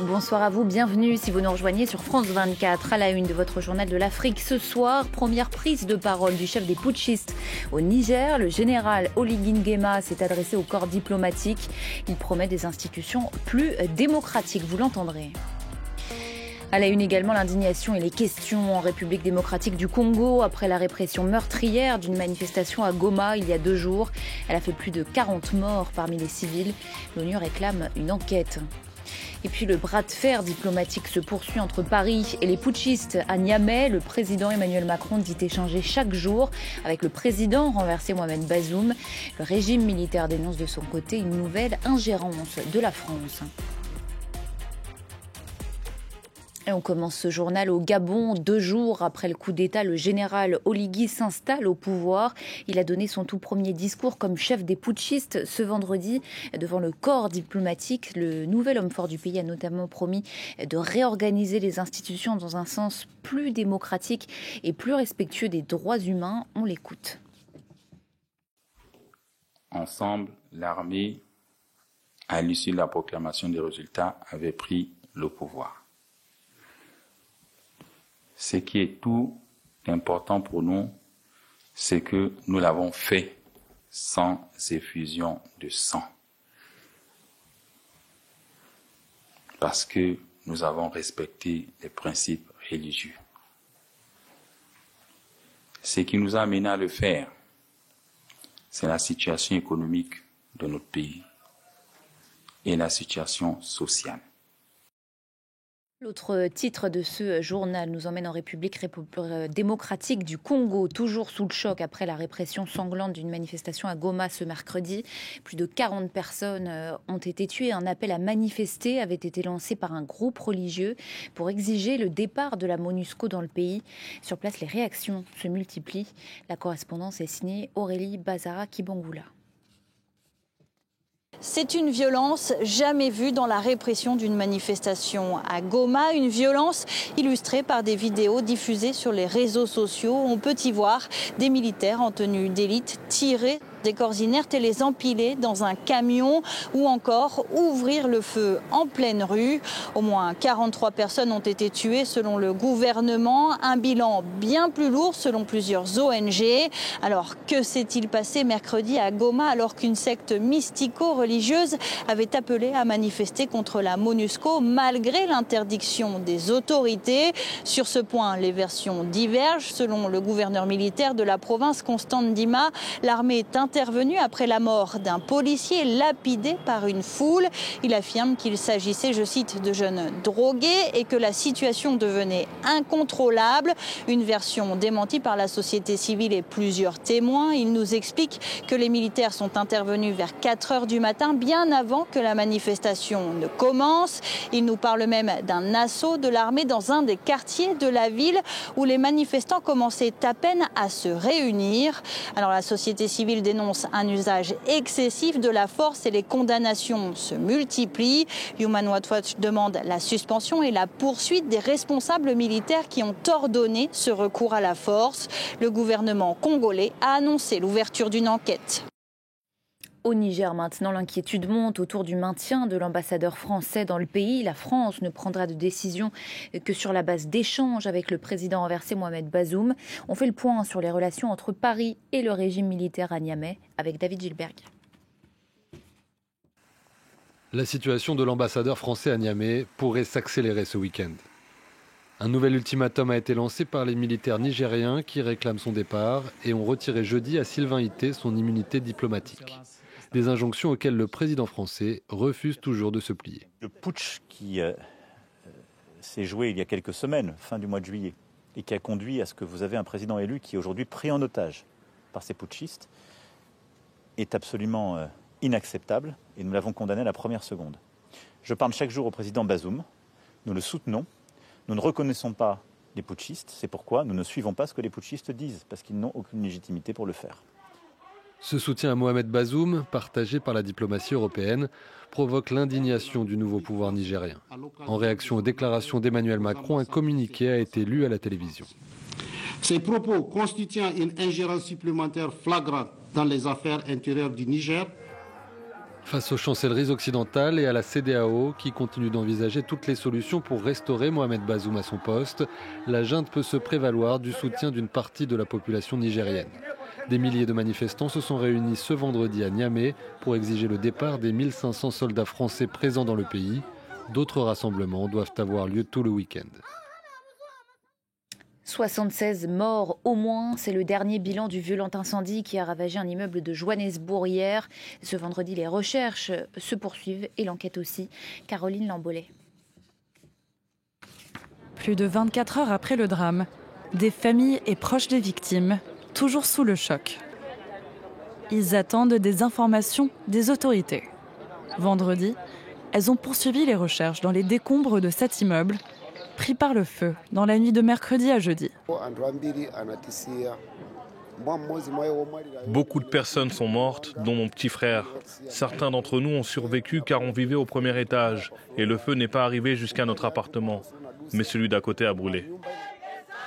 Bonsoir à vous, bienvenue si vous nous rejoignez sur France 24. À la une de votre journal de l'Afrique ce soir, première prise de parole du chef des putschistes au Niger. Le général Oligui Nguema s'est adressé au corps diplomatique. Il promet des institutions plus démocratiques, vous l'entendrez. À la une également, l'indignation et les questions en République démocratique du Congo après la répression meurtrière d'une manifestation à Goma il y a 2 jours. Elle a fait plus de 40 morts parmi les civils. L'ONU réclame une enquête. Et puis le bras de fer diplomatique se poursuit entre Paris et les putschistes à Niamey. Le président Emmanuel Macron dit échanger chaque jour avec le président renversé Mohamed Bazoum. Le régime militaire dénonce de son côté une nouvelle ingérence de la France. Et on commence ce journal au Gabon. 2 jours après le coup d'État, le général Oligui s'installe au pouvoir. Il a donné son tout premier discours comme chef des putschistes ce vendredi devant le corps diplomatique. Le nouvel homme fort du pays a notamment promis de réorganiser les institutions dans un sens plus démocratique et plus respectueux des droits humains. On l'écoute. Ensemble, l'armée, à l'issue de la proclamation des résultats, avait pris le pouvoir. Ce qui est tout important pour nous, c'est que nous l'avons fait sans effusion de sang. Parce que nous avons respecté les principes religieux. Ce qui nous a amené à le faire, c'est la situation économique de notre pays et la situation sociale. L'autre titre de ce journal nous emmène en République démocratique du Congo, toujours sous le choc après la répression sanglante d'une manifestation à Goma ce mercredi. Plus de 40 personnes ont été tuées. Un appel à manifester avait été lancé par un groupe religieux pour exiger le départ de la MONUSCO dans le pays. Sur place, les réactions se multiplient. La correspondance est signée Aurélie Bazara-Kibangula. C'est une violence jamais vue dans la répression d'une manifestation à Goma, une violence illustrée par des vidéos diffusées sur les réseaux sociaux. On peut y voir des militaires en tenue d'élite tirer des corps inertes et les empiler dans un camion ou encore ouvrir le feu en pleine rue. Au moins 43 personnes ont été tuées selon le gouvernement, un bilan bien plus lourd selon plusieurs ONG. Alors que s'est-il passé mercredi à Goma alors qu'une secte mystico-religieuse avait appelé à manifester contre la MONUSCO malgré l'interdiction des autorités? Sur ce point, les versions divergent. Selon le gouverneur militaire de la province, Constant Ndima, l'armée est intervenu après la mort d'un policier lapidé par une foule. Il affirme qu'il s'agissait, je cite, de jeunes drogués et que la situation devenait incontrôlable. Une version démentie par la société civile et plusieurs témoins. Il nous explique que les militaires sont intervenus vers 4 heures du matin, bien avant que la manifestation ne commence. Il nous parle même d'un assaut de l'armée dans un des quartiers de la ville où les manifestants commençaient à peine à se réunir. Alors la société civile dénonce un usage excessif de la force et les condamnations se multiplient. Human Rights Watch demande la suspension et la poursuite des responsables militaires qui ont ordonné ce recours à la force. Le gouvernement congolais a annoncé l'ouverture d'une enquête. Au Niger maintenant, l'inquiétude monte autour du maintien de l'ambassadeur français dans le pays. La France ne prendra de décision que sur la base d'échanges avec le président renversé Mohamed Bazoum. On fait le point sur les relations entre Paris et le régime militaire à Niamey avec David Gilberg. La situation de l'ambassadeur français à Niamey pourrait s'accélérer ce week-end. Un nouvel ultimatum a été lancé par les militaires nigériens qui réclament son départ et ont retiré jeudi à Sylvain Ité son immunité diplomatique. Des injonctions auxquelles le président français refuse toujours de se plier. Le putsch qui s'est joué il y a quelques semaines, fin du mois de juillet, et qui a conduit à ce que vous avez un président élu qui est aujourd'hui pris en otage par ces putschistes, est absolument inacceptable et nous l'avons condamné à la première seconde. Je parle chaque jour au président Bazoum, nous le soutenons, nous ne reconnaissons pas les putschistes, c'est pourquoi nous ne suivons pas ce que les putschistes disent, parce qu'ils n'ont aucune légitimité pour le faire. Ce soutien à Mohamed Bazoum, partagé par la diplomatie européenne, provoque l'indignation du nouveau pouvoir nigérien. En réaction aux déclarations d'Emmanuel Macron, un communiqué a été lu à la télévision. Ces propos constituant une ingérence supplémentaire flagrante dans les affaires intérieures du Niger Face aux chancelleries occidentales et à la CEDEAO qui continue d'envisager toutes les solutions pour restaurer Mohamed Bazoum à son poste, la junte peut se prévaloir du soutien d'une partie de la population nigérienne. Des milliers de manifestants se sont réunis ce vendredi à Niamey pour exiger le départ des 1500 soldats français présents dans le pays. D'autres rassemblements doivent avoir lieu tout le week-end. 76 morts au moins, c'est le dernier bilan du violent incendie qui a ravagé un immeuble de Johannesburg hier. Ce vendredi, les recherches se poursuivent et l'enquête aussi. Caroline Lambolet. Plus de 24 heures après le drame, des familles et proches des victimes, toujours sous le choc. Ils attendent des informations des autorités. Vendredi, elles ont poursuivi les recherches dans les décombres de cet immeuble, pris par le feu dans la nuit de mercredi à jeudi. Beaucoup de personnes sont mortes, dont mon petit frère. Certains d'entre nous ont survécu car on vivait au premier étage et le feu n'est pas arrivé jusqu'à notre appartement. Mais celui d'à côté a brûlé.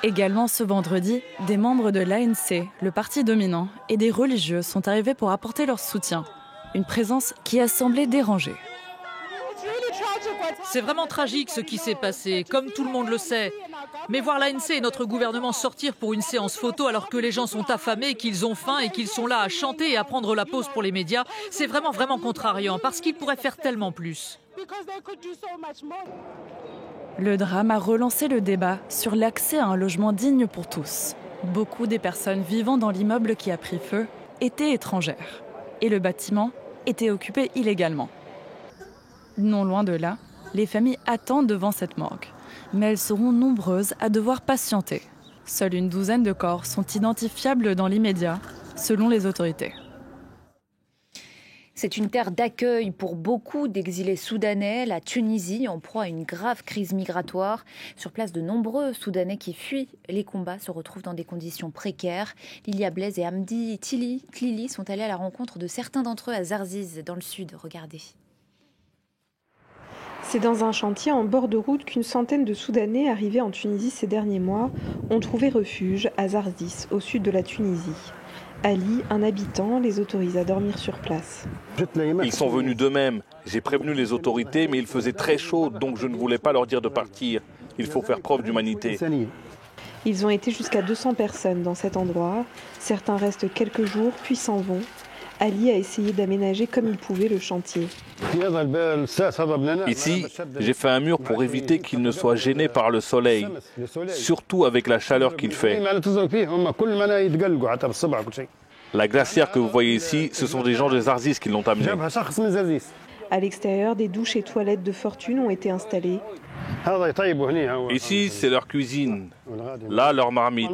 Également ce vendredi, des membres de l'ANC, le parti dominant, et des religieux sont arrivés pour apporter leur soutien. Une présence qui a semblé déranger. C'est vraiment tragique ce qui s'est passé, comme tout le monde le sait. Mais voir l'ANC et notre gouvernement sortir pour une séance photo alors que les gens sont affamés, qu'ils ont faim et qu'ils sont là à chanter et à prendre la pause pour les médias, c'est vraiment contrariant parce qu'ils pourraient faire tellement plus. Le drame a relancé le débat sur l'accès à un logement digne pour tous. Beaucoup des personnes vivant dans l'immeuble qui a pris feu étaient étrangères et le bâtiment était occupé illégalement. Non loin de là, les familles attendent devant cette morgue. Mais elles seront nombreuses à devoir patienter. Seule une douzaine de corps sont identifiables dans l'immédiat, selon les autorités. C'est une terre d'accueil pour beaucoup d'exilés soudanais, la Tunisie, en proie à une grave crise migratoire. Sur place, de nombreux Soudanais qui fuient les combats se retrouvent dans des conditions précaires. Lilia Blaise et Hamdi Tlili sont allés à la rencontre de certains d'entre eux à Zarziz, dans le sud. Regardez. C'est dans un chantier en bord de route qu'une centaine de Soudanais arrivés en Tunisie ces derniers mois ont trouvé refuge à Zarziz, au sud de la Tunisie. Ali, un habitant, les autorise à dormir sur place. Ils sont venus d'eux-mêmes. J'ai prévenu les autorités, mais il faisait très chaud, donc je ne voulais pas leur dire de partir. Il faut faire preuve d'humanité. Ils ont été jusqu'à 200 personnes dans cet endroit. Certains restent quelques jours, puis s'en vont. Ali a essayé d'aménager comme il pouvait le chantier. Ici, j'ai fait un mur pour éviter qu'ils ne soient gênés par le soleil, surtout avec la chaleur qu'il fait. La glacière que vous voyez ici, ce sont des gens de Zarziz qui l'ont amenée. À l'extérieur, des douches et toilettes de fortune ont été installées. Ici, c'est leur cuisine. Là, leur marmite.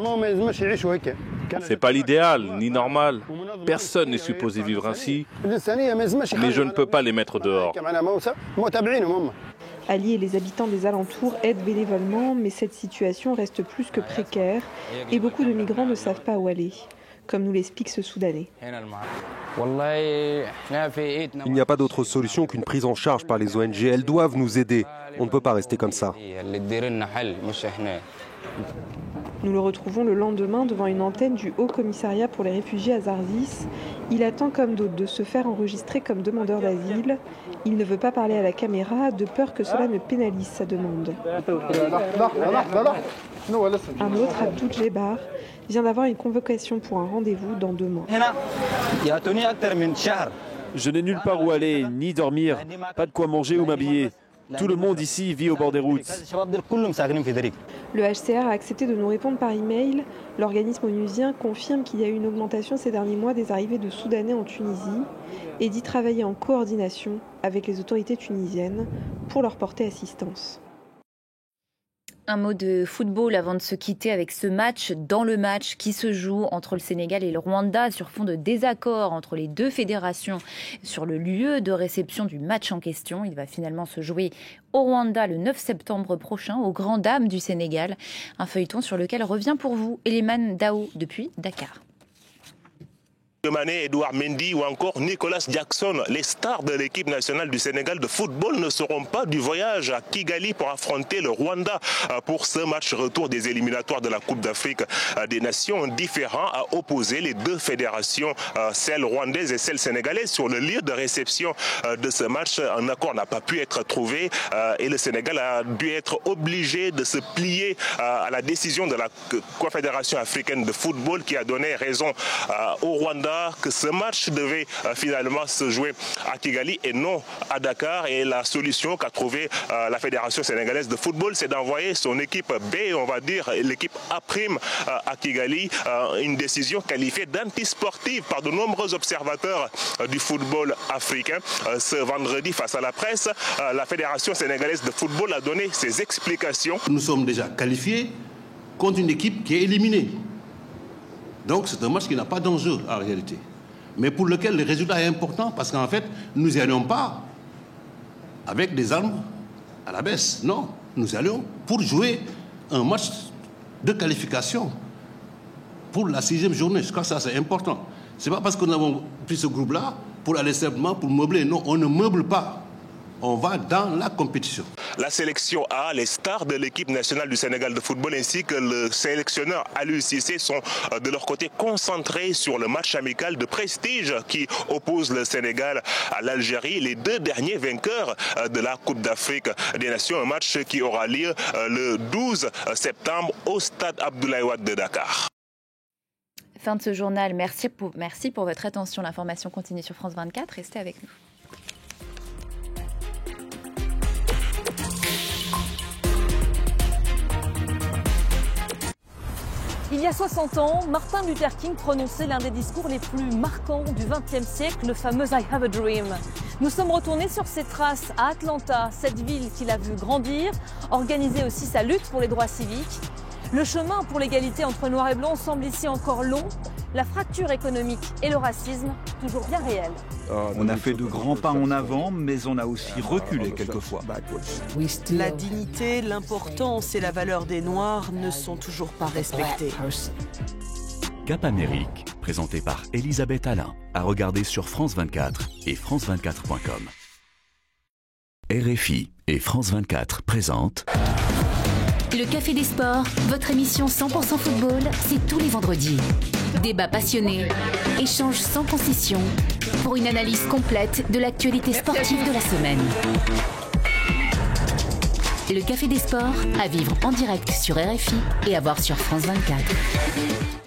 C'est pas l'idéal, ni normal. Personne n'est supposé vivre ainsi, mais je ne peux pas les mettre dehors. Ali et les habitants des alentours aident bénévolement, mais cette situation reste plus que précaire et beaucoup de migrants ne savent pas où aller, comme nous l'explique ce Soudanais. Il n'y a pas d'autre solution qu'une prise en charge par les ONG. Elles doivent nous aider. On ne peut pas rester comme ça. Nous le retrouvons le lendemain devant une antenne du Haut Commissariat pour les réfugiés à Zarziz. Il attend comme d'autres de se faire enregistrer comme demandeur d'asile. Il ne veut pas parler à la caméra de peur que cela ne pénalise sa demande. Un autre, Abdou Djebar, vient d'avoir une convocation pour un rendez-vous dans 2 mois. Je n'ai nulle part où aller, ni dormir, pas de quoi manger ou m'habiller. Tout le monde ici vit au bord des routes. Le HCR a accepté de nous répondre par email. L'organisme onusien confirme qu'il y a eu une augmentation ces derniers mois des arrivées de Soudanais en Tunisie et dit travailler en coordination avec les autorités tunisiennes pour leur porter assistance. Un mot de football avant de se quitter avec ce match. Dans le match qui se joue entre le Sénégal et le Rwanda sur fond de désaccord entre les deux fédérations sur le lieu de réception du match en question. Il va finalement se jouer au Rwanda le 9 septembre prochain, aux Grandes Dames du Sénégal. Un feuilleton sur lequel revient pour vous Eliman Dao depuis Dakar. Mané, Edouard Mendy ou encore Nicolas Jackson, les stars de l'équipe nationale du Sénégal de football, ne seront pas du voyage à Kigali pour affronter le Rwanda pour ce match retour des éliminatoires de la Coupe d'Afrique des Nations, différents à opposer les deux fédérations, celle rwandaise et celle sénégalaise. Sur le lieu de réception de ce match, un accord n'a pas pu être trouvé et le Sénégal a dû être obligé de se plier à la décision de la Confédération africaine de football qui a donné raison au Rwanda que ce match devait finalement se jouer à Kigali et non à Dakar. Et la solution qu'a trouvée la Fédération sénégalaise de football, c'est d'envoyer son équipe B, on va dire l'équipe A' à Kigali. Une décision qualifiée d'antisportive par de nombreux observateurs du football africain. Ce vendredi, face à la presse, la Fédération sénégalaise de football a donné ses explications. Nous sommes déjà qualifiés contre une équipe qui est éliminée. Donc c'est un match qui n'a pas d'enjeu en réalité, mais pour lequel le résultat est important parce qu'en fait, nous n'allions pas avec des armes à la baisse. Non, nous allions pour jouer un match de qualification pour la 6e journée. Je crois que ça c'est important. Ce n'est pas parce que nous avons pris ce groupe-là pour aller simplement pour meubler. Non, on ne meuble pas. On va dans la compétition. La sélection A, les stars de l'équipe nationale du Sénégal de football ainsi que le sélectionneur Aliou Cissé sont de leur côté concentrés sur le match amical de prestige qui oppose le Sénégal à l'Algérie, les deux derniers vainqueurs de la Coupe d'Afrique des Nations, un match qui aura lieu le 12 septembre au stade Abdoulaye Wade de Dakar. Fin de ce journal, merci pour votre attention. L'information continue sur France 24, restez avec nous. Il y a 60 ans, Martin Luther King prononçait l'un des discours les plus marquants du XXe siècle, le fameux « I have a dream ». Nous sommes retournés sur ses traces à Atlanta, cette ville qu'il a vu grandir, organiser aussi sa lutte pour les droits civiques. Le chemin pour l'égalité entre noirs et blancs semble ici encore long. La fracture économique et le racisme, toujours bien réels. On a fait de grands pas en avant, mais on a aussi reculé quelquefois. La dignité, l'importance et la valeur des Noirs ne sont toujours pas respectés. Cap Amérique, présenté par Elisabeth Alain, à regarder sur France 24 et France24.com. RFI et France 24 présentent... Le Café des Sports, votre émission 100% football, c'est tous les vendredis. Débat passionné, échange sans concession, pour une analyse complète de l'actualité sportive de la semaine. Le Café des Sports, à vivre en direct sur RFI et à voir sur France 24.